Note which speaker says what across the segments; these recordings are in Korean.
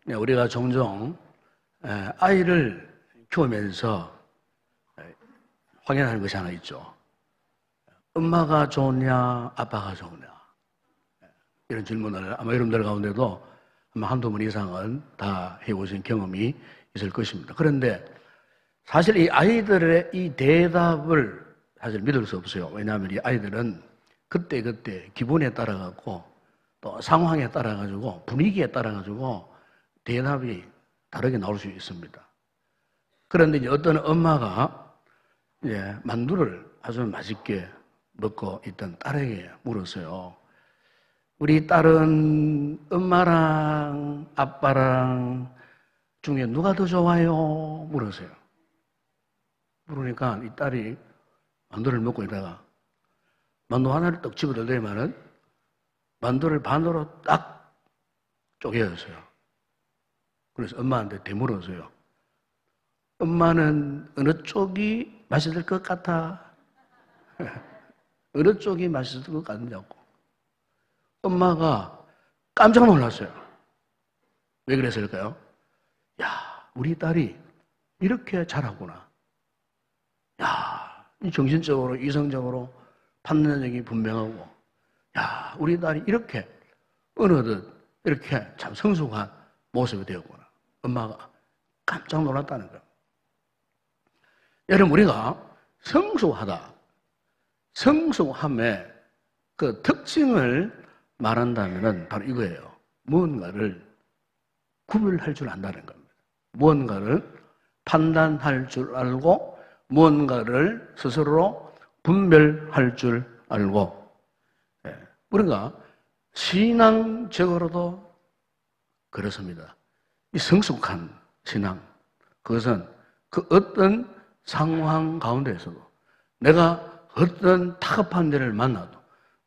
Speaker 1: 우리가 종종 아이를 키우면서 확인하는 것이 하나 있죠. 엄마가 좋으냐, 아빠가 좋으냐. 이런 질문을 아마 여러분들 가운데도 아마 한두 번 이상은 다 해보신 경험이 있을 것입니다. 그런데 사실 이 아이들의 이 대답을 사실 믿을 수 없어요. 왜냐하면 이 아이들은 그때그때 기분에 따라가고 또 상황에 따라가지고 분위기에 따라가지고 대답이 다르게 나올 수 있습니다. 그런데 이제 어떤 엄마가 이제 만두를 아주 맛있게 먹고 있던 딸에게 물었어요. 우리 딸은 엄마랑 아빠랑 중에 누가 더 좋아요? 물었어요. 그러니까 이 딸이 만두를 먹고 있다가 만두 하나를 떡 집어들더니만은 만두를 반으로 딱 쪼개었어요. 그래서 엄마한테 되물었어요. 엄마는 어느 쪽이 맛있을 것 같아? 어느 쪽이 맛있을 것 같냐고. 엄마가 깜짝 놀랐어요. 왜 그랬을까요? 야, 우리 딸이 이렇게 잘하구나. 야, 정신적으로, 이성적으로 판단력이 분명하고, 야, 우리 딸이 이렇게 어느덧 이렇게 참 성숙한 모습이 되었구나. 엄마가 깜짝 놀랐다는 거예요. 여러분, 우리가 성숙하다, 성숙함의 그 특징을 말한다면 바로 이거예요. 무언가를 구별할 줄 안다는 겁니다. 무언가를 판단할 줄 알고 무언가를 스스로 분별할 줄 알고, 우리가 신앙적으로도 그렇습니다. 이 성숙한 신앙, 그것은 그 어떤 상황 가운데에서도 내가 어떤 타협한 데를 만나도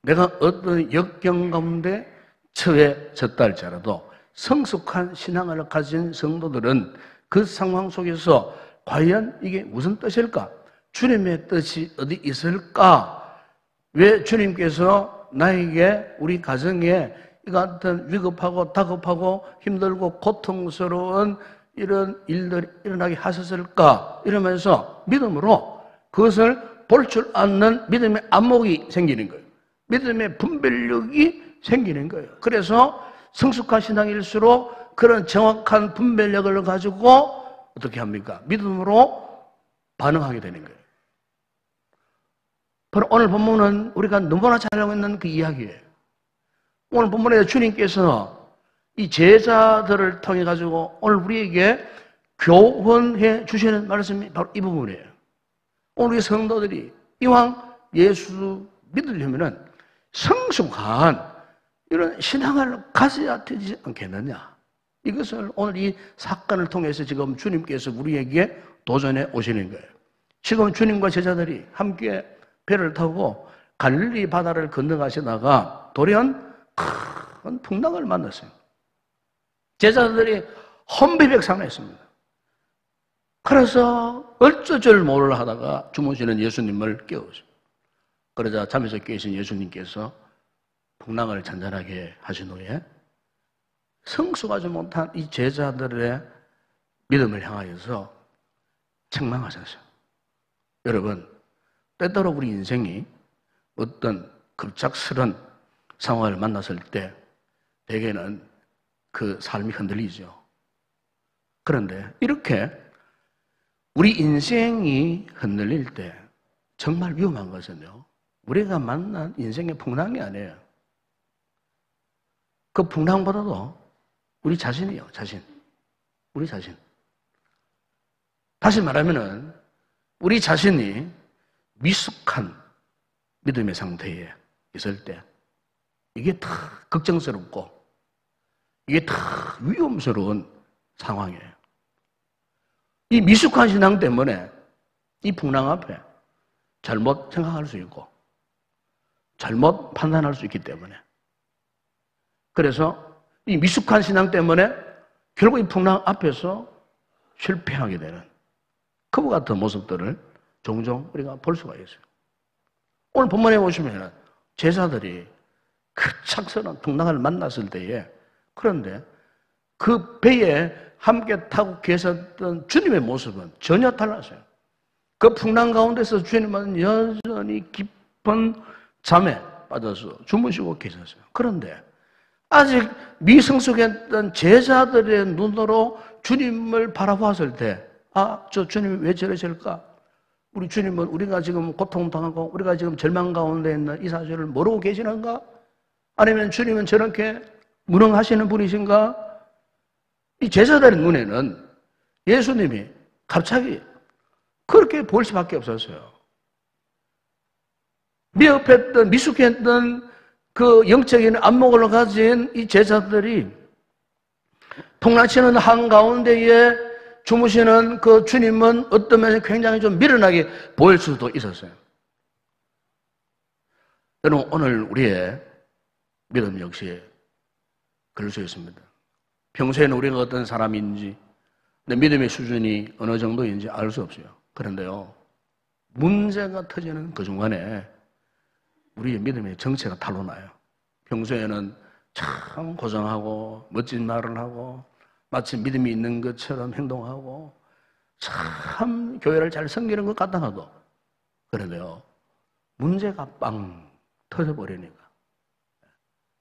Speaker 1: 내가 어떤 역경 가운데 처해졌다 할지라도 성숙한 신앙을 가진 성도들은 그 상황 속에서 과연 이게 무슨 뜻일까? 주님의 뜻이 어디 있을까? 왜 주님께서 나에게 우리 가정에 이 같은 위급하고 다급하고 힘들고 고통스러운 이런 일들이 일어나게 하셨을까? 이러면서 믿음으로 그것을 볼 줄 아는 믿음의 안목이 생기는 거예요. 믿음의 분별력이 생기는 거예요. 그래서 성숙한 신앙일수록 그런 정확한 분별력을 가지고 어떻게 합니까? 믿음으로 반응하게 되는 거예요. 바로 오늘 본문은 우리가 너무나 잘 알고 있는 그 이야기예요. 오늘 본문에 주님께서 이 제자들을 통해 가지고 오늘 우리에게 교훈해 주시는 말씀이 바로 이 부분이에요. 오늘 우리 성도들이 이왕 예수 믿으려면은 성숙한 이런 신앙을 가져야 되지 않겠느냐. 이것을 오늘 이 사건을 통해서 지금 주님께서 우리에게 도전해 오시는 거예요. 지금 주님과 제자들이 함께 배를 타고 갈릴리 바다를 건너가시다가 돌연 큰 풍랑을 만났어요. 제자들이 혼비백산했습니다. 그래서 어쩔 줄 모르려 하다가 주무시는 예수님을 깨우죠. 그러자 잠에서 깨신 예수님께서 풍랑을 잔잔하게 하신 후에 성숙하지 못한 이 제자들의 믿음을 향하여서 책망하셨어요. 여러분, 때때로 우리 인생이 어떤 급작스런 상황을 만났을 때 대개는 그 삶이 흔들리죠. 그런데 이렇게 우리 인생이 흔들릴 때 정말 위험한 것은요, 우리가 만난 인생의 풍랑이 아니에요. 그 풍랑보다도 우리 자신이에요, 자신. 우리 자신. 다시 말하면은 우리 자신이 미숙한 믿음의 상태에 있을 때 이게 다 걱정스럽고 이게 다 위험스러운 상황이에요. 이 미숙한 신앙 때문에 이 풍랑 앞에 잘못 생각할 수 있고 잘못 판단할 수 있기 때문에, 그래서 이 미숙한 신앙 때문에 결국 이 풍랑 앞에서 실패하게 되는 그와 같은 모습들을 종종 우리가 볼 수가 있어요. 오늘 본문에 보시면 제자들이 그 착선한 풍랑을 만났을 때에, 그런데 그 배에 함께 타고 계셨던 주님의 모습은 전혀 달랐어요. 그 풍랑 가운데서 주님은 여전히 깊은 잠에 빠져서 주무시고 계셨어요. 그런데 아직 미성숙했던 제자들의 눈으로 주님을 바라보았을 때, 아, 저 주님이 왜 저러실까? 우리 주님은 우리가 지금 고통당하고 우리가 지금 절망 가운데 있는 이 사실을 모르고 계시는가? 아니면 주님은 저렇게 무능하시는 분이신가? 이 제자들의 눈에는 예수님이 갑자기 그렇게 보일 수밖에 없었어요. 미흡했던, 미숙했던 그 영적인 안목을 가진 이 제자들이 통나치는 한가운데에 주무시는 그 주님은 어떤 면에서 굉장히 좀 미련하게 보일 수도 있었어요. 여러분, 오늘 우리의 믿음 역시 그럴 수 있습니다. 평소에는 우리가 어떤 사람인지, 내 믿음의 수준이 어느 정도인지 알 수 없어요. 그런데요, 문제가 터지는 그 중간에 우리의 믿음의 정체가 탄로나요. 평소에는 참 고상하고 멋진 말을 하고 마치 믿음이 있는 것처럼 행동하고 참 교회를 잘 섬기는 것 같다가도, 그런데요, 문제가 빵 터져버리니까,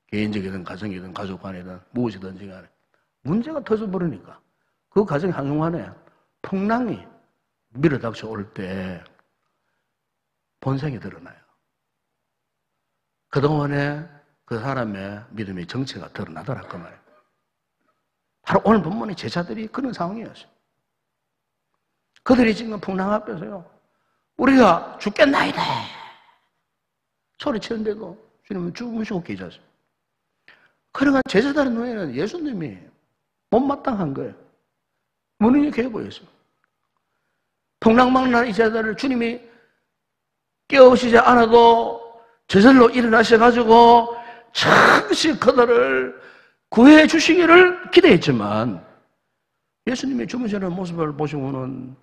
Speaker 1: 개인적이든 가정이든 가족 간이든 무엇이든지 간에 문제가 터져버리니까 그 가정 한순간에 풍랑이 밀어닥쳐 올 때 본성이 드러나요. 그동안에 그 사람의 믿음의 정체가 드러나더라 그 말이에요. 바로 오늘 본문의 제자들이 그런 상황이었어요. 그들이 지금 풍랑 앞에서요, 우리가 죽겠나이다 소리치는데도 주님은 주무시고 계셨어요. 그러나 제자들의 눈에는 예수님이 못마땅한 거예요. 무능력해 보였어요. 풍랑망란 이 제자들을 주님이 깨우시지 않아도 저절로 일어나셔가지고 잠시 그들을 구해 주시기를 기대했지만, 예수님이 주무시는 모습을 보시고는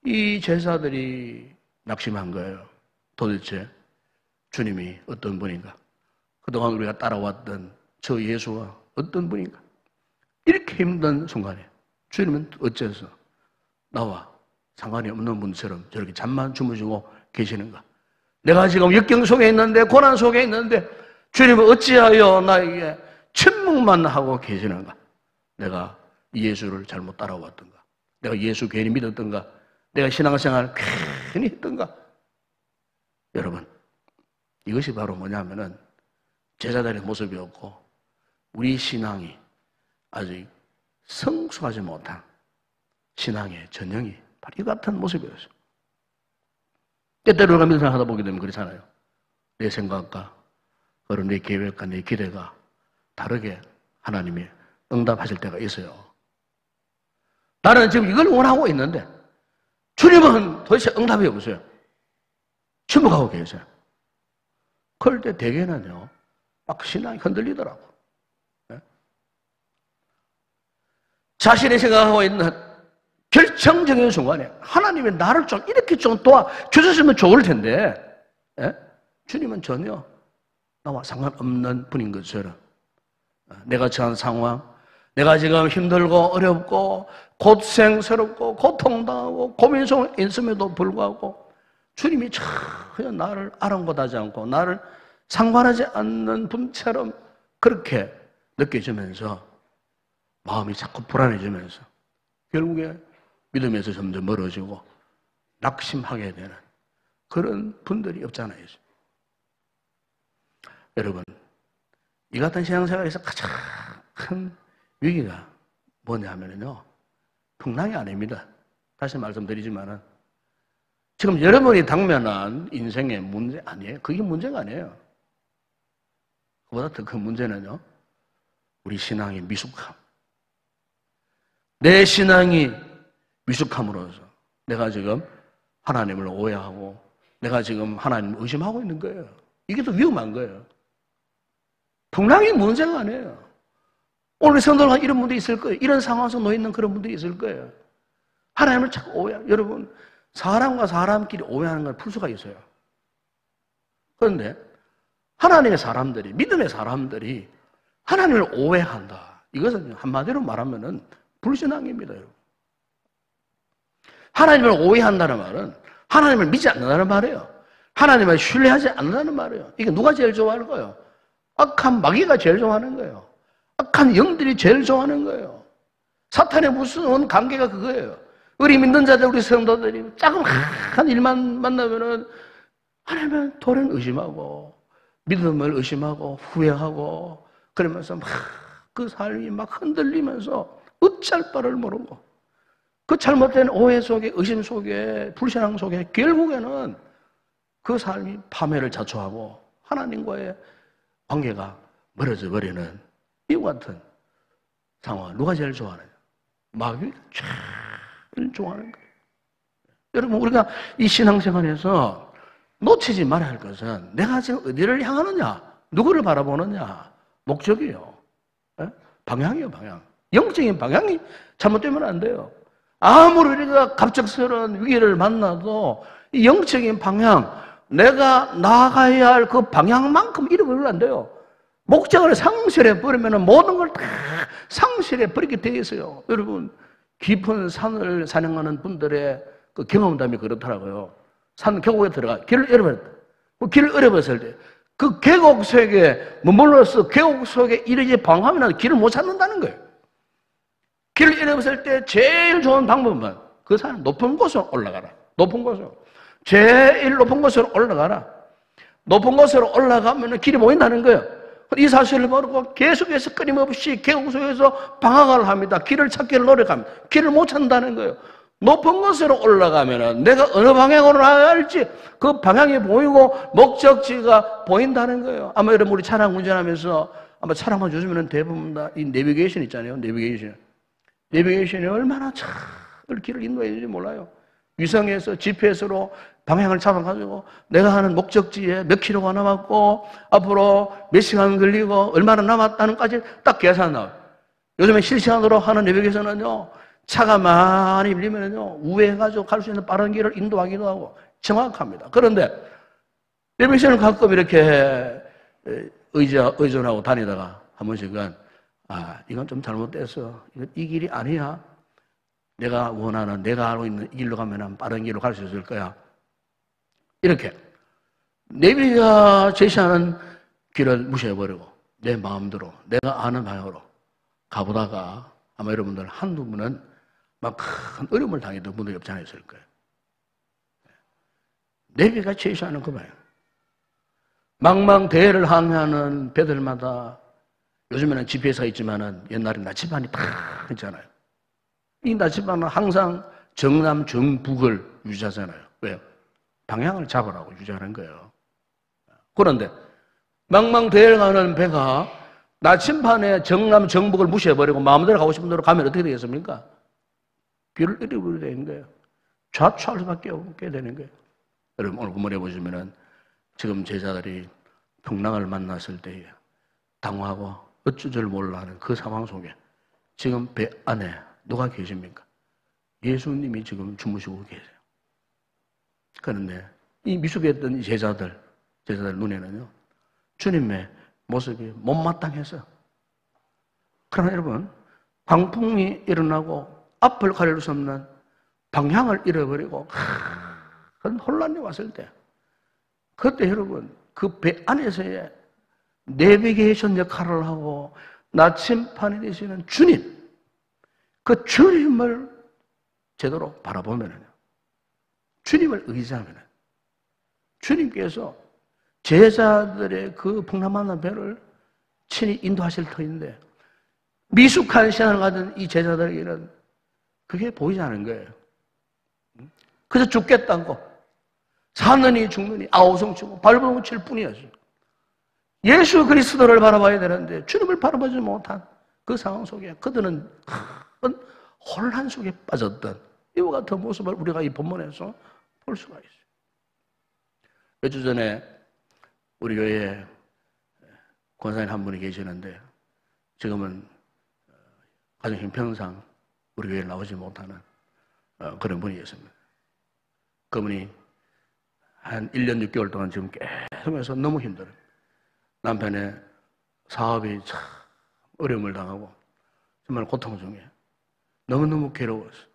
Speaker 1: 이 제자들이 낙심한 거예요. 도대체 주님이 어떤 분인가? 그동안 우리가 따라왔던 저 예수가 어떤 분인가? 이렇게 힘든 순간에 주님은 어째서 나와 상관이 없는 분처럼 저렇게 잠만 주무시고 계시는가? 내가 지금 역경 속에 있는데, 고난 속에 있는데 주님은 어찌하여 나에게 침묵만 하고 계시는가? 내가 예수를 잘못 따라왔던가? 내가 예수 괜히 믿었던가? 내가 신앙생활 괜히 했던가? 여러분, 이것이 바로 뭐냐면은 제자들의 모습이었고 우리 신앙이 아직 성숙하지 못한 신앙의 전형이 바로 이 같은 모습이었어요. 때때로 우리가 믿음을 하다 보게 되면 그렇잖아요. 내 생각과 그런 내 계획과 내 기대가 다르게 하나님이 응답하실 때가 있어요. 나는 지금 이걸 원하고 있는데 주님은 도대체 응답이 없어요. 침묵하고 계세요. 그럴 때 대개는요, 막 신앙이 흔들리더라고. 네? 자신이 생각하고 있는 결정적인 순간에 하나님이 나를 좀 이렇게 좀 도와주셨으면 좋을 텐데, 네? 주님은 전혀 나와 상관없는 분인 것처럼 내가 처한 상황, 내가 지금 힘들고 어렵고 고생스럽고 고통당하고 고민 속에 있음에도 불구하고 주님이 전혀 나를 아랑곳하지 않고 나를 상관하지 않는 분처럼 그렇게 느껴지면서 마음이 자꾸 불안해지면서 결국에 믿음에서 점점 멀어지고 낙심하게 되는 그런 분들이 없잖아요. 여러분, 이 같은 신앙생활에서 가장 큰 위기가 뭐냐면요, 풍랑이 아닙니다. 다시 말씀드리지만은 지금 여러분이 당면한 인생의 문제 아니에요. 그게 문제가 아니에요. 그보다 더 큰 문제는요, 우리 신앙의 미숙함. 내 신앙이 미숙함으로써 내가 지금 하나님을 오해하고 내가 지금 하나님을 의심하고 있는 거예요. 이게 더 위험한 거예요. 풍랑이 문제가 아니에요. 오늘 성도가 이런 분들이 있을 거예요. 이런 상황에서 놓여있는 그런 분들이 있을 거예요. 하나님을 자꾸 오해해요. 여러분, 사람과 사람끼리 오해하는 걸 풀 수가 있어요. 그런데 하나님의 사람들이, 믿음의 사람들이 하나님을 오해한다. 이것은 한마디로 말하면은 불신앙입니다, 여러분. 하나님을 오해한다는 말은 하나님을 믿지 않는다는 말이에요. 하나님을 신뢰하지 않는다는 말이에요. 이게 누가 제일 좋아하는 거예요? 악한 마귀가 제일 좋아하는 거예요. 악한 영들이 제일 좋아하는 거예요. 사탄의 무서운 관계가 그거예요. 우리 믿는 자들, 우리 성도들이 조그마한 일만 만나면은 하나님은 도를 의심하고 믿음을 의심하고 후회하고 그러면서 막 그 삶이 막 흔들리면서 어찌할 바를 모르고 그 잘못된 오해 속에 의심 속에 불신앙 속에 결국에는 그 삶이 파멸을 자초하고 하나님과의 관계가 멀어져 버리는 이와 같은 상황. 누가 제일 좋아하느냐? 마귀가 제일 좋아하는 거예요. 여러분, 우리가 이 신앙생활에서 놓치지 말아야 할 것은 내가 지금 어디를 향하느냐, 누구를 바라보느냐, 목적이에요. 네? 방향이에요, 방향. 영적인 방향이 잘못되면 안 돼요. 아무리 우리가 갑작스러운 위기를 만나도 이 영적인 방향, 내가 나아가야 할 그 방향만큼 잃어버리면 안 돼요. 목적을 상실해버리면 모든 걸 다 상실해버리게 되어 있어요. 여러분, 깊은 산을 사냥하는 분들의 그 경험담이 그렇더라고요. 산 계곡에 들어가 길을 잃어버렸다. 그 길을 잃어버렸을 때 그 계곡 속에 머물러서 계곡 속에 이르지 방황하면 길을 못 찾는다는 거예요. 길을 잃어버렸을 때 제일 좋은 방법은 그 산 높은 곳으로 올라가라. 높은 곳으로. 제일 높은 곳으로 올라가라. 높은 곳으로 올라가면 길이 보인다는 거예요. 이 사실을 모르고 계속해서 끊임없이 계곡 속에서 방황을 합니다. 길을 찾기를 노력합니다. 길을 못 찾는다는 거예요. 높은 곳으로 올라가면 내가 어느 방향으로 나가야 할지 그 방향이 보이고 목적지가 보인다는 거예요. 아마 여러분 우리 차량 운전하면서 아마 차량만 요즘에는 대부분 다 이 내비게이션 있잖아요. 내비게이션이 얼마나 잘 길을 인도해야 되는지 몰라요. 위성에서 GPS로 방향을 잡아가지고 내가 하는 목적지에 몇 킬로가 남았고 앞으로 몇 시간 걸리고 얼마나 남았다는까지 딱 계산 나와요. 요즘에 실시간으로 하는 내비게이션은요, 차가 많이 밀리면요, 우회해가지고 갈 수 있는 빠른 길을 인도하기도 하고 정확합니다. 그런데 내비게이션을 가끔 이렇게 의존하고 다니다가 한 번씩은 이건 좀 잘못됐어. 이건 이 길이 아니야. 내가 원하는, 내가 알고 있는 이 길로 가면 빠른 길로 갈 수 있을 거야. 이렇게 내비가 제시하는 길을 무시해버리고 내 마음대로 내가 아는 방향으로 가보다가 아마 여러분들 한두 분은 막 큰 어려움을 당했던 분들이 없지 않아 있을 거예요. 내비가 제시하는 그 방향. 망망대해를 항해하는 배들마다 요즘에는 GPS가 있지만은 옛날에 나치반이 다 있잖아요. 이 나치반은 항상 정남, 정북을 유지하잖아요. 왜요? 방향을 잡으라고 유지하는 거예요. 그런데 망망대해를 가는 배가 나침반의 정남, 정북을 무시해버리고 마음대로 가고 싶은 대로 가면 어떻게 되겠습니까? 길을 잃어버리게 되는 거예요. 좌초할 수밖에 없게 되는 거예요. 여러분 오늘 본문에 보시면은 지금 제자들이 풍랑을 만났을 때에 당황하고 어쩔 줄 몰라 하는 그 상황 속에 지금 배 안에 누가 계십니까? 예수님이 지금 주무시고 계세요. 그런데 이 미숙했던 제자들 눈에는요, 주님의 모습이 못마땅해서. 그러나 여러분, 광풍이 일어나고 앞을 가릴 수 없는 방향을 잃어버리고 큰 혼란이 왔을 때, 그때 여러분 그 배 안에서의 내비게이션 역할을 하고 나침반이 되시는 주님, 그 주님을 제대로 바라보면요, 주님을 의지하면 주님께서 제자들의 그 풍랑만한 배를 친히 인도하실 터인데 미숙한 신앙을 가진 이 제자들에게는 그게 보이지 않은 거예요. 그래서 죽겠다고 사느니 죽느니 아우성치고 발버둥칠 뿐이었어요. 예수 그리스도를 바라봐야 되는데 주님을 바라보지 못한 그 상황 속에 그들은 큰 혼란 속에 빠졌던 이와 같은 모습을 우리가 이 본문에서 볼 수가 있어요. 몇 주 전에 우리 교회에 권사님 한 분이 계시는데 지금은 가정 형편상 우리 교회에 나오지 못하는 그런 분이 있습니다. 그분이 한 1년 6개월 동안 지금 계속해서 너무 힘들어요. 남편의 사업이 참 어려움을 당하고 정말 고통 중에 너무너무 괴로웠어요.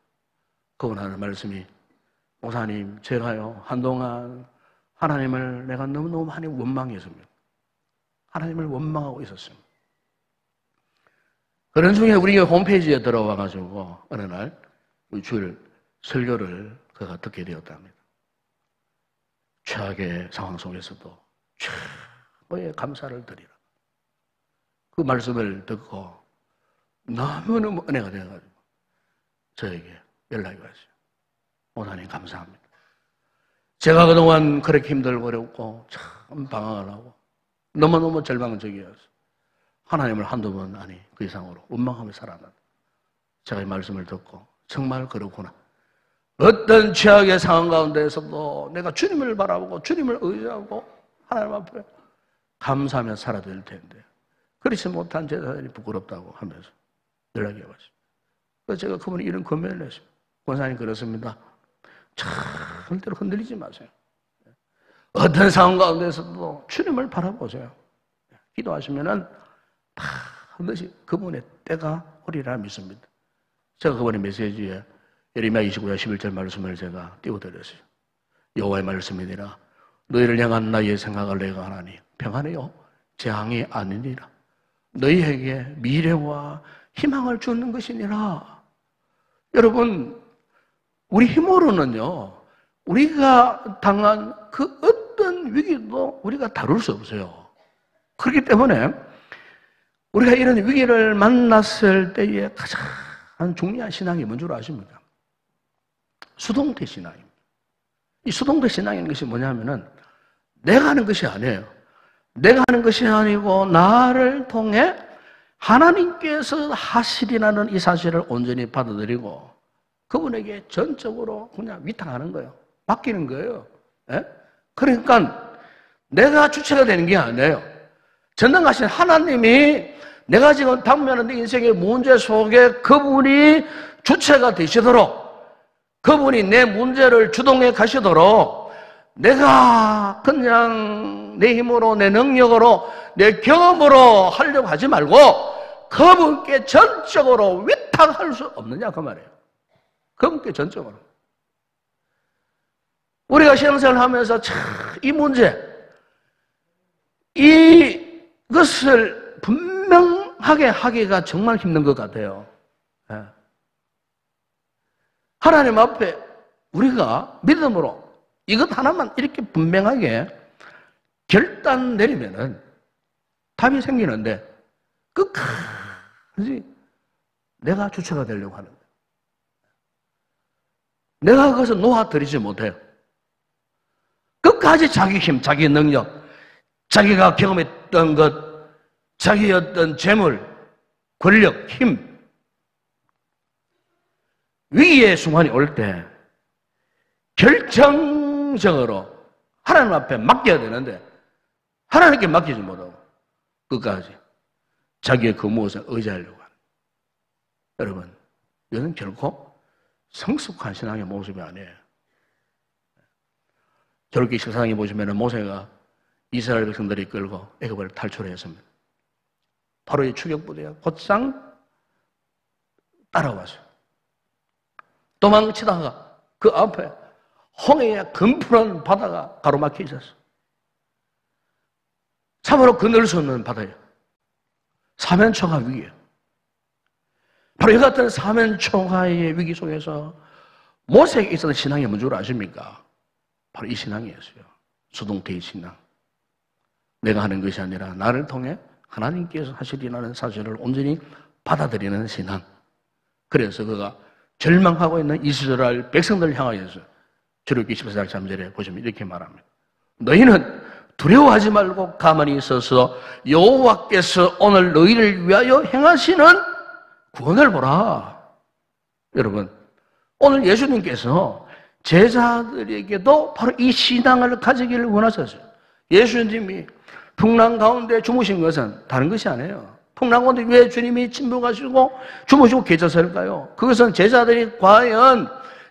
Speaker 1: 그분 하는 말씀이, 목사님, 제가요 한동안 하나님을 내가 너무너무 많이 원망했습니다. 하나님을 원망하고 있었습니다. 그런 중에 우리 홈페이지에 들어와가지고 어느 날 우리 주일 설교를 그가 듣게 되었답니다. 최악의 상황 속에서도 최고의 감사를 드리라. 그 말씀을 듣고 너무너무 은혜가 되어가지고 저에게 연락이 왔어요. 목사님 감사합니다. 제가 그동안 그렇게 힘들고 어렵고 참 방황을 하고 너무너무 절망적이어서 하나님을 한두 번 아니 그 이상으로 원망하며 살았는데 제가 이 말씀을 듣고 정말 그렇구나. 어떤 최악의 상황 가운데에서도 내가 주님을 바라보고 주님을 의지하고 하나님 앞에 감사하며 살아야 될 텐데 그렇지 못한 제자들이 부끄럽다고 하면서 연락이 왔어요. 그래서 제가 그분이 이런 권면을 했어요. 권사님 그렇습니다. 절대로 흔들리지 마세요. 어떤 상황 가운데서도 주님을 바라보세요. 기도하시면은 반드시 그분의 때가 오리라 믿습니다. 제가 그분의 메시지에 예레미야 29장 11절 말씀을 제가 띄워드렸어요. 여호와의 말씀이니라. 너희를 향한 나의 생각을 내가 하나니 평안해요. 재앙이 아니니라. 너희에게 미래와 희망을 주는 것이니라. 여러분, 우리 힘으로는요, 우리가 당한 그 어떤 위기도 우리가 다룰 수 없어요. 그렇기 때문에 우리가 이런 위기를 만났을 때에 가장 중요한 신앙이 뭔 줄 아십니까? 수동태 신앙입니다. 이 수동태 신앙이라는 것이 뭐냐면은 내가 하는 것이 아니에요. 내가 하는 것이 아니고 나를 통해 하나님께서 하시리라는 이 사실을 온전히 받아들이고 그분에게 전적으로 그냥 위탁하는 거예요. 맡기는 거예요. 예? 그러니까 내가 주체가 되는 게 아니에요. 전능하신 하나님이 내가 지금 당면한 내 인생의 문제 속에 그분이 주체가 되시도록 그분이 내 문제를 주동해 가시도록 내가 그냥 내 힘으로 내 능력으로 내 경험으로 하려고 하지 말고 그분께 전적으로 위탁할 수 없느냐 그 말이에요. 그분께 전적으로. 우리가 신앙생활을 하면서 참 이 문제 이것을 분명하게 하기가 정말 힘든 것 같아요. 예. 하나님 앞에 우리가 믿음으로 이것 하나만 이렇게 분명하게 결단 내리면은 답이 생기는데 끝까지 내가 주체가 되려고 하는 거예요. 내가 그것을 놓아드리지 못해요. 끝까지 자기 힘, 자기 능력, 자기가 경험했던 것, 자기의 어떤 재물, 권력, 힘, 위기의 순간이 올 때 결정적으로 하나님 앞에 맡겨야 되는데 하나님께 맡기지 못하고 끝까지 자기의 그 무엇을 의지하려고 하는. 여러분, 이것은 결코 성숙한 신앙의 모습이 아니에요. 저렇게 14장에 보시면 모세가 이스라엘 백성들이 끌고 애굽을 탈출했습니다. 바로 이 추격부대가 곧장 따라와서 도망치다가 그 앞에 홍해의 검푸른 바다가 가로막혀 있었어. 참으로 건널 수 없는 바다예요. 사면초가 위기예요. 바로 이 같은 사면초가의 위기 속에서 모세에게 있었던 신앙이 뭔 줄 아십니까? 바로 이 신앙이었어요. 수동태의 신앙. 내가 하는 것이 아니라 나를 통해 하나님께서 하시리라는 사실을 온전히 받아들이는 신앙. 그래서 그가 절망하고 있는 이스라엘 백성들을 향하여서 출애굽기 14장 3절에 보시면 이렇게 말합니다. 너희는 두려워하지 말고 가만히 있어서 여호와께서 오늘 너희를 위하여 행하시는 구원을 보라. 여러분, 오늘 예수님께서 제자들에게도 바로 이 신앙을 가지기를 원하셨어요. 예수님이 풍랑 가운데 주무신 것은 다른 것이 아니에요. 풍랑 가운데 왜 주님이 침묵하시고 주무시고 계셨을까요? 그것은 제자들이 과연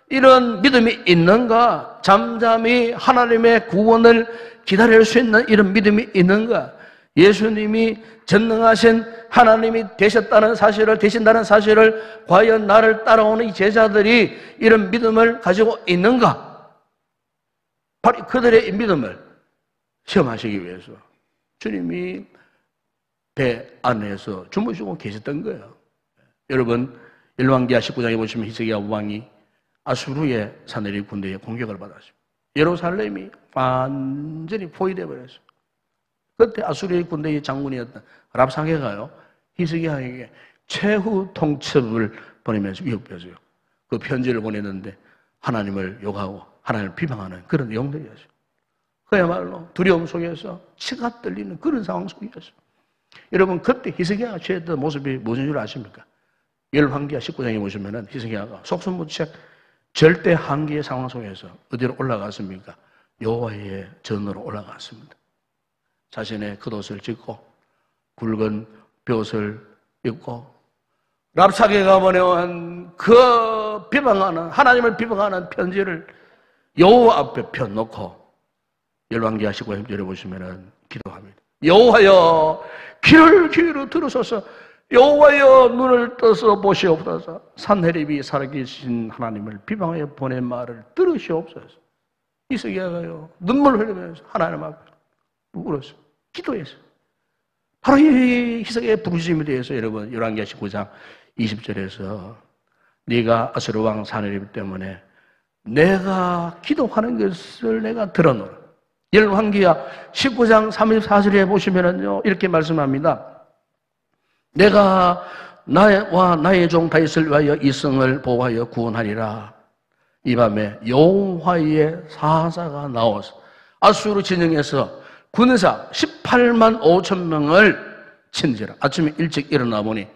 Speaker 1: 이런 믿음이 있는가? 잠잠히 하나님의 구원을 기다릴 수 있는 이런 믿음이 있는가? 예수님이 전능하신 하나님이 되신다는 사실을 과연 나를 따라오는 이 제자들이 이런 믿음을 가지고 있는가? 바로 그들의 이 믿음을 시험하시기 위해서 주님이 배 안에서 주무시고 계셨던 거예요. 여러분, 열왕기하 19장에 보시면 히스기야 왕이 아수르의 사내립 군대에 공격을 받았습니다. 예루살렘이 완전히 포위되어 버렸어요. 그때 아수르의 군대의 장군이었던 랍사게가요, 히스기야에게 최후 통첩을 보내면서 위협했어요. 그 편지를 보냈는데 하나님을 욕하고 하나님을 비방하는 그런 내용들이었어요. 그야말로 두려움 속에서 치가 떨리는 그런 상황 속이었어요. 여러분, 그때 히스기야가 취했던 모습이 무슨 줄 아십니까? 열왕기하 19장에 보시면은 히스기야가 속수무책 절대 한계의 상황 속에서 어디로 올라갔습니까? 여호와의 전으로 올라갔습니다. 자신의 겉옷을 찢고 굵은 벼옷을 입고 랍사게가 보내온 그 비방하는, 하나님을 비방하는 편지를 여호와 앞에 펴놓고 열왕기하 19장 10절에 보시면은 기도합니다. 여호와여, 귀를 들으소서. 여호와여, 눈을 떠서 보시옵소서. 산헤립이 살아계신 하나님을 비방하여 보낸 말을 들으시옵소서. 히스기야가요, 눈물 흘리면서 하나님 앞에 울었어요. 기도했어요. 바로 이 히스기야의 부르심에 대해서 여러분, 열왕기하 19장 20절에서 네가 아수르 왕 산헤립 때문에 내가 기도하는 것을 내가 들어노라. 열왕기하 19장 34절에 보시면은요, 이렇게 말씀합니다. 내가 나와 나의 종 다윗을 위하여 이 성을 보호하여 구원하리라. 이 밤에 여호와의 사사가 나와서 아수르 진영에서 군사 18만 5천 명을 친지라. 아침에 일찍 일어나 보니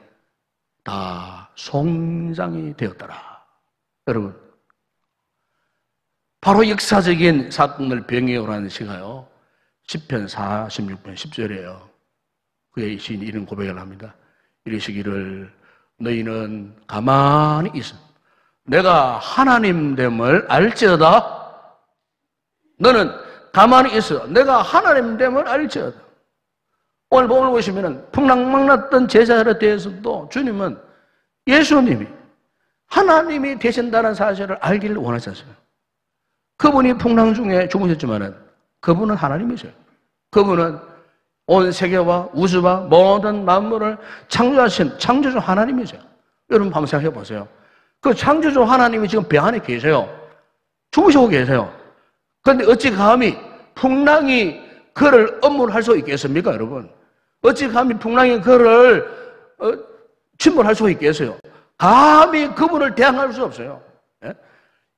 Speaker 1: 다 송장이 되었더라. 여러분, 바로 역사적인 사건을 병행하는 시가요, 시편 46편 10절이에요. 그의 시인이 이런 고백을 합니다. 이르시기를 너희는 가만히 있어. 내가 하나님됨을 알지어다. 너는 가만히 있어. 내가 하나님됨을 알지어다. 오늘 본문을 보시면 풍랑망 났던 제자들에 대해서도 주님은, 예수님이 하나님이 되신다는 사실을 알기를 원하셨어요. 그분이 풍랑 중에 죽으셨지만은 그분은 하나님이세요. 그분은 온 세계와 우주와 모든 만물을 창조하신 창조주 하나님이세요. 여러분 한번 생각해 보세요. 그 창조주 하나님이 지금 배 안에 계세요. 주무시고 계세요. 그런데 어찌 감히 풍랑이 그를 업무를 할 수 있겠습니까, 여러분? 어찌 감히 풍랑이 그를 침몰할 수 있겠어요? 감히 그분을 대항할 수 없어요. 예?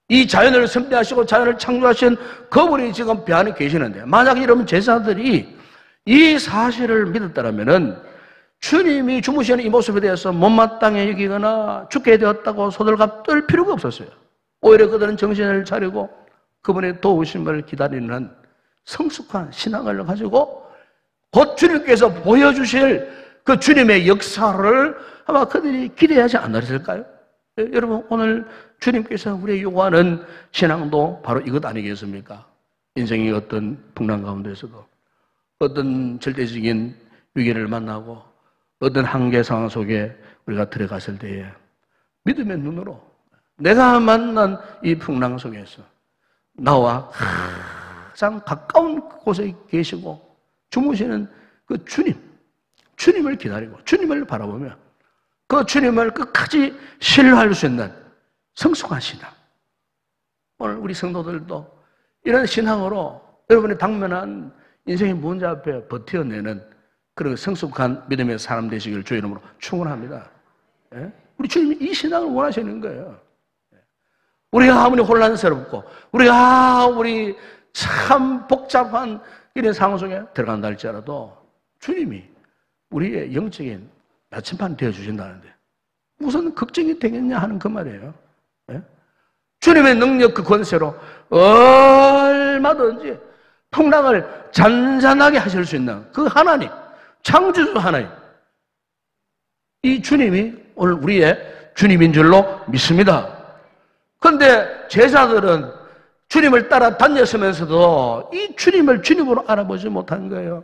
Speaker 1: 이 자연을 섭리하시고 자연을 창조하신 그분이 지금 배 안에 계시는데, 만약 여러분 제자들이 이 사실을 믿었다면은 주님이 주무시는 이 모습에 대해서 못마땅해 여기거나 죽게 되었다고 소들갑 떨 필요가 없었어요. 오히려 그들은 정신을 차리고 그분의 도우심을 기다리는 성숙한 신앙을 가지고 곧 주님께서 보여주실 그 주님의 역사를 아마 그들이 기대하지 않았을까요? 여러분, 오늘 주님께서 우리에게 요구하는 신앙도 바로 이것 아니겠습니까? 인생의 어떤 풍랑 가운데서도 어떤 절대적인 위기를 만나고 어떤 한계 상황 속에 우리가 들어갔을 때에 믿음의 눈으로 내가 만난 이 풍랑 속에서 나와 가장 가까운 곳에 계시고 주무시는 그 주님을 기다리고 주님을 바라보며 그 주님을 끝까지 신뢰할 수 있는 성숙한 신앙. 오늘 우리 성도들도 이런 신앙으로 여러분이 당면한 인생의 문제 앞에 버텨내는 그런 성숙한 믿음의 사람 되시길 주의 이름으로 축원합니다. 예? 우리 주님이 이 신앙을 원하시는 거예요. 우리가 아무리 혼란스럽고 우리 참 복잡한 이런 상황 속에 들어간다 할지라도 주님이 우리의 영적인 나침반 되어주신다는데 무슨 걱정이 되겠냐 하는 그 말이에요. 예? 주님의 능력 그 권세로 얼마든지 풍랑을 잔잔하게 하실 수 있는 그 하나님, 창조주 하나님, 이 주님이 오늘 우리의 주님인 줄로 믿습니다. 그런데 제자들은 주님을 따라 다녔으면서도 이 주님을 주님으로 알아보지 못한 거예요.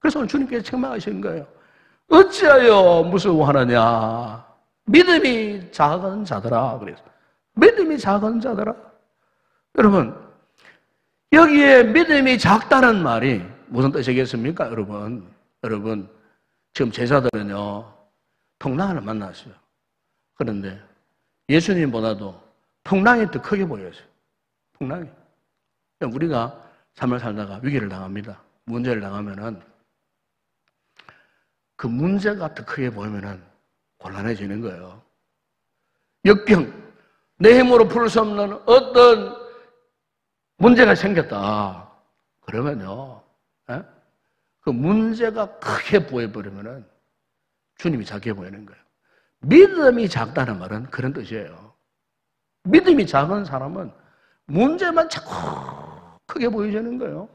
Speaker 1: 그래서 오늘 주님께서 책망하시는 거예요. 어찌하여 무서워하느냐? 믿음이 작은 자들아. 그래서 믿음이 작은 자들아. 여러분, 여기에 믿음이 작다는 말이 무슨 뜻이겠습니까? 여러분, 지금 제자들은요, 풍랑을 만났어요. 그런데 예수님보다도 풍랑이 더 크게 보였어요. 풍랑이. 우리가 삶을 살다가 위기를 당합니다. 문제를 당하면은 그 문제가 더 크게 보이면은 곤란해지는 거예요. 역경, 내 힘으로 풀 수 없는 어떤 문제가 생겼다. 그러면요, 그 문제가 크게 보여버리면은 주님이 작게 보이는 거예요. 믿음이 작다는 말은 그런 뜻이에요. 믿음이 작은 사람은 문제만 자꾸 크게 보이지는 거예요.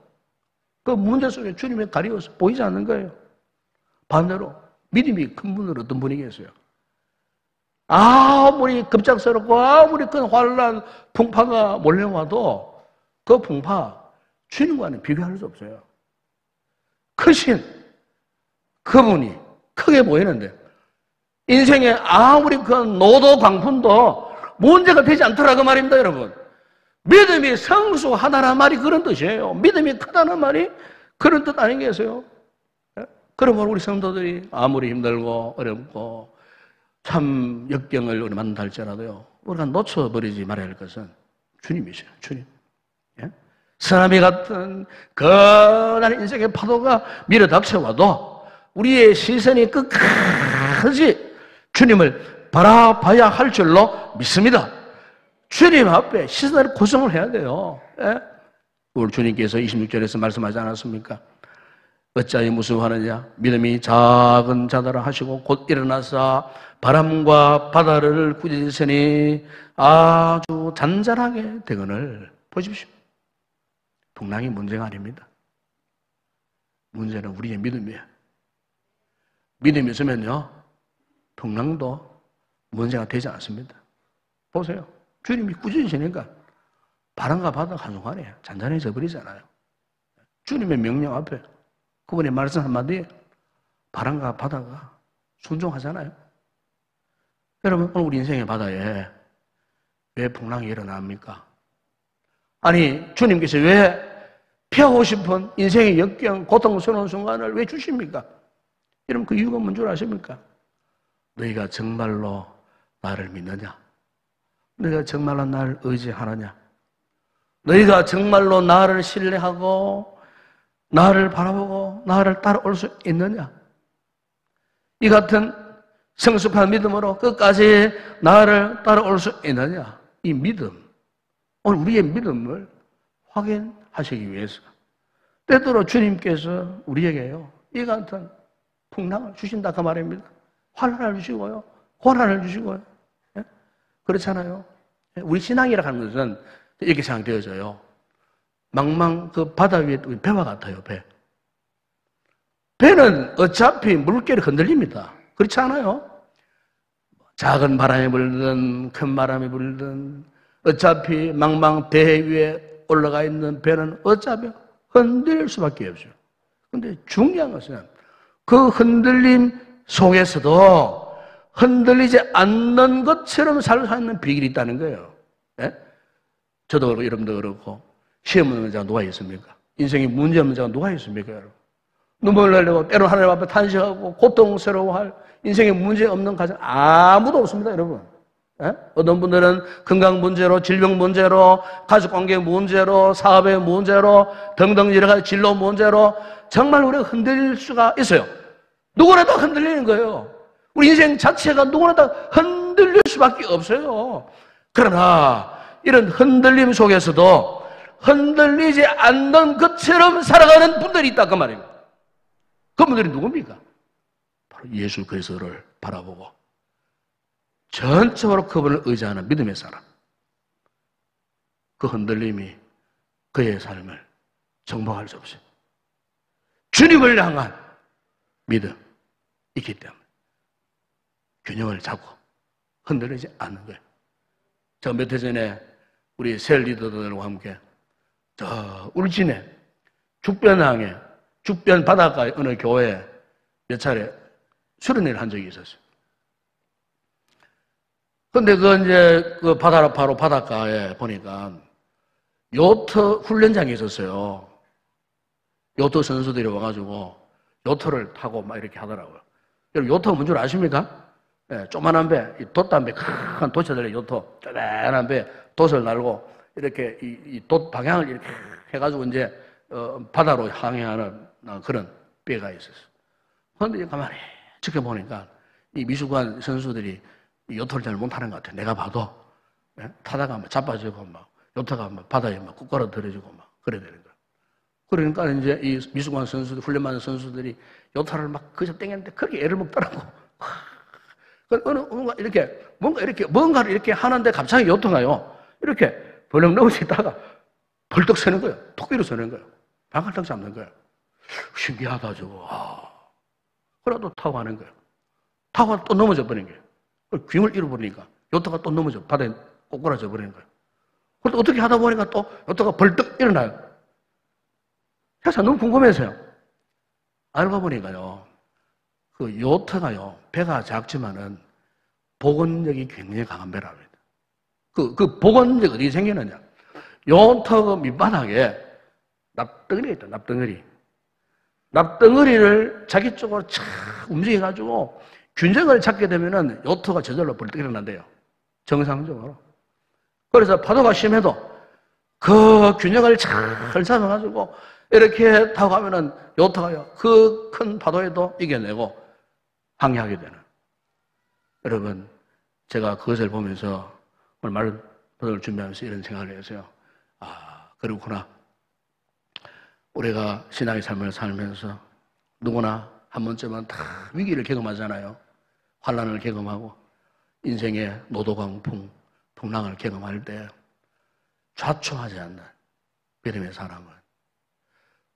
Speaker 1: 그 문제 속에 주님이 가리워서 보이지 않는 거예요. 반대로 믿음이 큰 분은 어떤 분이겠어요? 아무리 급작스럽고 아무리 큰 환란, 풍파가 몰려와도 그 풍파 주님과는 비교할 수 없어요. 크신 그분이 크게 보이는데 인생에 아무리 큰 노도 광풍도 문제가 되지 않더라고 말입니다, 여러분. 믿음이 성숙하다는 말이 그런 뜻이에요. 믿음이 크다는 말이 그런 뜻 아니겠어요? 그러면 우리 성도들이 아무리 힘들고 어렵고 참 역경을 우리 만난다 할지라도요, 우리가 놓쳐버리지 말아야 할 것은 주님이세요. 주님. 쓰나미 같은 거난 인생의 파도가 밀어닥쳐와도 우리의 시선이 끝까지 주님을 바라봐야 할 줄로 믿습니다. 주님 앞에 시선을 고정을 해야 돼요. 우리 주님께서 26절에서 말씀하지 않았습니까? 어찌하여 무서워하느냐? 믿음이 작은 자들아 하시고 곧 일어나서 바람과 바다를 꾸짖으시니 아주 잔잔하게 되거늘 보십시오. 풍랑이 문제가 아닙니다. 문제는 우리의 믿음이에요. 믿음이 있으면요, 풍랑도 문제가 되지 않습니다. 보세요. 주님이 꾸짖으시니까 바람과 바다가 한순간에 잔잔해져 버리잖아요. 주님의 명령 앞에 그분의 말씀 한마디에 바람과 바다가 순종하잖아요. 여러분, 오늘 우리 인생의 바다에 왜 풍랑이 일어납니까? 아니, 주님께서 왜 피하고 싶은 인생의 역경, 고통스러운 순간을 왜 주십니까? 여러분, 그 이유가 뭔 줄 아십니까? 너희가 정말로 나를 믿느냐? 너희가 정말로 나를 의지하느냐? 너희가 정말로 나를 신뢰하고 나를 바라보고 나를 따라올 수 있느냐? 이 같은 성숙한 믿음으로 끝까지 나를 따라올 수 있느냐? 이 믿음, 오늘 우리의 믿음을 확인하시기 위해서 때때로 주님께서 우리에게요, 이 같은 풍랑을 주신다 그 말입니다. 환난을 주시고요, 고난을 주시고요. 그렇잖아요. 우리 신앙이라 하는 것은 이렇게 생각되어져요. 망망 그 바다 위에 배와 같아요, 배. 배는 어차피 물결이 흔들립니다. 그렇지 않아요? 작은 바람이 불든 큰 바람이 불든 어차피 망망 배 위에 올라가 있는 배는 어차피 흔들릴 수밖에 없어요. 그런데 중요한 것은 그 흔들림 속에서도 흔들리지 않는 것처럼 살 수 있는 비결이 있다는 거예요. 예? 저도 그렇고 여러분도 그렇고 시험 없는 자가 누가 있습니까? 인생에 문제 없는 자가 누가 있습니까, 여러분? 눈물 흘리고 때로 하나님 앞에 탄식하고 고통스러워할 인생에 문제 없는 가정 아무도 없습니다, 여러분. 예? 어떤 분들은 건강 문제로, 질병 문제로, 가족관계 문제로, 사업의 문제로 등등 여러 가지 진로 문제로 정말 우리가 흔들릴 수가 있어요. 누구나 다 흔들리는 거예요. 우리 인생 자체가 누구나 다 흔들릴 수밖에 없어요. 그러나 이런 흔들림 속에서도 흔들리지 않는 것처럼 살아가는 분들이 있다 그 말입니다. 그분들이 누굽니까? 바로 예수 그리스도를 바라보고 전적으로 그분을 의지하는 믿음의 사람. 그 흔들림이 그의 삶을 정복할 수 없어요. 주님을 향한 믿음 있기 때문에 균형을 잡고 흔들리지 않는 거예요. 제가 몇 해 전에 우리 셀 리더들과 함께 저 울진에 죽변항에 주변 바닷가의 어느 교회에 몇 차례 수련회를 한 적이 있었어요. 근데 바로 바닷가에 보니까 요트 훈련장이 있었어요. 요트 선수들이 와가지고 요트를 타고 막 이렇게 하더라고요. 여러분, 요트가 뭔 줄 아십니까? 예, 조만한 배, 돛담배 큰 도체들의 요트, 쪼만한 배, 돛을 날고 이렇게 이 돛 방향을 이렇게 해가지고 이제 바다로 항해하는 그런 배가 있었어요. 그런데 가만히 지켜보니까 이 미술관 선수들이 이 요트를 잘 못하는 것 같아요. 내가 봐도. 예? 타다가 막 자빠지고 막 요트가 막 바다에 막 꾹걸어들어지고 막 그래야 되는 거예요. 그러니까 이제 이 미술관 선수들, 훈련받는 선수들이 요트를 막 그저 땡겼는데 그렇게 애를 먹더라고. 뭔가를 이렇게 하는데 갑자기 요트가요, 이렇게 벌렁 넘어지다가 벌떡 서는 거예요. 톡 일어서는 거예요. 방갈턱 잡는 거예요. 신기하다, 저거. 그래도 타고 가는 거예요. 타고 또 넘어져 버린 거예요. 균을 잃어버리니까 요트가 또 넘어져, 바다에 꼬꾸라져 버리는 거예요. 그런데 어떻게 하다 보니까 또 요트가 벌떡 일어나요. 그래서 너무 궁금해서요. 알고 보니까요, 그 요트가요, 배가 작지만은 복원력이 굉장히 강한 배라고 합니다. 그 복원력이 어디 생기느냐. 요트 밑바닥에 납덩어리가 있다, 납덩어리. 납덩어리를 자기 쪽으로 착 움직여가지고 균형을 찾게 되면은 요트가 저절로 벌떡 일어난대요. 정상적으로. 그래서 파도가 심해도 그 균형을 잘 잡아가지고 이렇게 타고 가면은 요트가요, 그 큰 파도에도 이겨내고 항해하게 되는. 여러분, 제가 그것을 보면서 오늘 말을 준비하면서 이런 생각을 했어요. 그렇구나. 우리가 신앙의 삶을 살면서 누구나 한 번쯤은 다 위기를 경험하잖아요. 환난을 경험하고 인생의 노도강풍, 풍랑을 경험할 때 좌초하지 않는 믿음의 사람은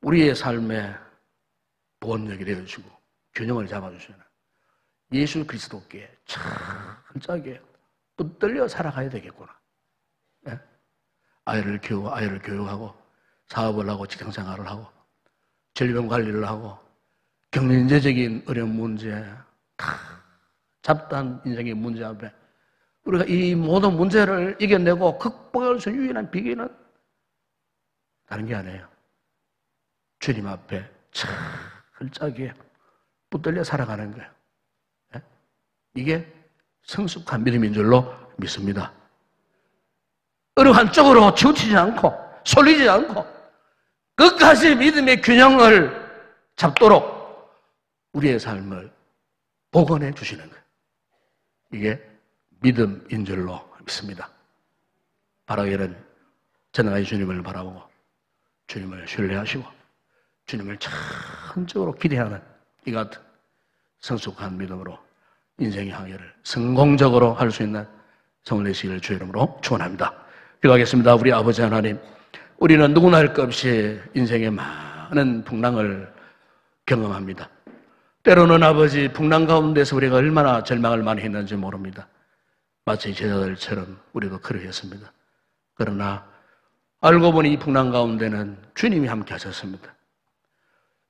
Speaker 1: 우리의 삶에 보원력이 되어주시고 균형을 잡아주시는 예수 그리스도께 철저하게 붙들려 살아가야 되겠구나. 예? 아이를 교육하고 사업을 하고 직장생활을 하고 질병 관리를 하고 경제적인 어려운 문제, 다 잡다한 인생의 문제 앞에 우리가 이 모든 문제를 이겨내고 극복할 수 있는 유일한 비결은 다른 게 아니에요. 주님 앞에 철저하게 붙들려 살아가는 거예요. 네? 이게 성숙한 믿음인 줄로 믿습니다. 어느 한쪽으로 치우치지 않고 쏠리지 않고 끝까지 믿음의 균형을 잡도록 우리의 삶을 복원해 주시는 거예요. 이게 믿음인 줄로 믿습니다. 바라기는 전능하신 주님을 바라보고 주님을 신뢰하시고 주님을 전적으로 기대하는 이 같은 성숙한 믿음으로 인생의 항해를 성공적으로 할 수 있는 성을 내시기를 주의 이름으로 축원합니다. 기도하겠습니다. 우리 아버지 하나님, 우리는 누구나 할 것 없이 인생의 많은 풍랑을 경험합니다. 때로는 아버지 풍랑 가운데서 우리가 얼마나 절망을 많이 했는지 모릅니다. 마치 제자들처럼 우리도 그러했습니다. 그러나 알고 보니 이 풍랑 가운데는 주님이 함께 하셨습니다.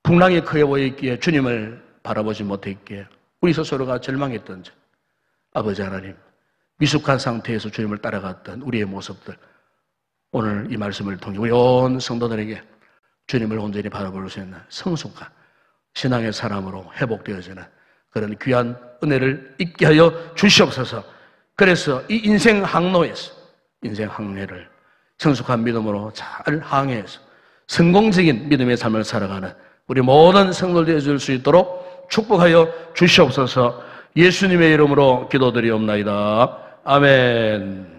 Speaker 1: 풍랑이 크게 보였기에 주님을 바라보지 못했기에 우리 스스로가 절망했던 점, 아버지 하나님, 미숙한 상태에서 주님을 따라갔던 우리의 모습들, 오늘 이 말씀을 통해 우리 온 성도들에게 주님을 온전히 바라볼 수 있는 성숙한 신앙의 사람으로 회복되어지는 그런 귀한 은혜를 있게 하여 주시옵소서. 그래서 이 인생 항로에서 인생 항해를 성숙한 믿음으로 잘 항해해서 성공적인 믿음의 삶을 살아가는 우리 모든 성도들 되어줄 수 있도록 축복하여 주시옵소서. 예수님의 이름으로 기도드리옵나이다. 아멘.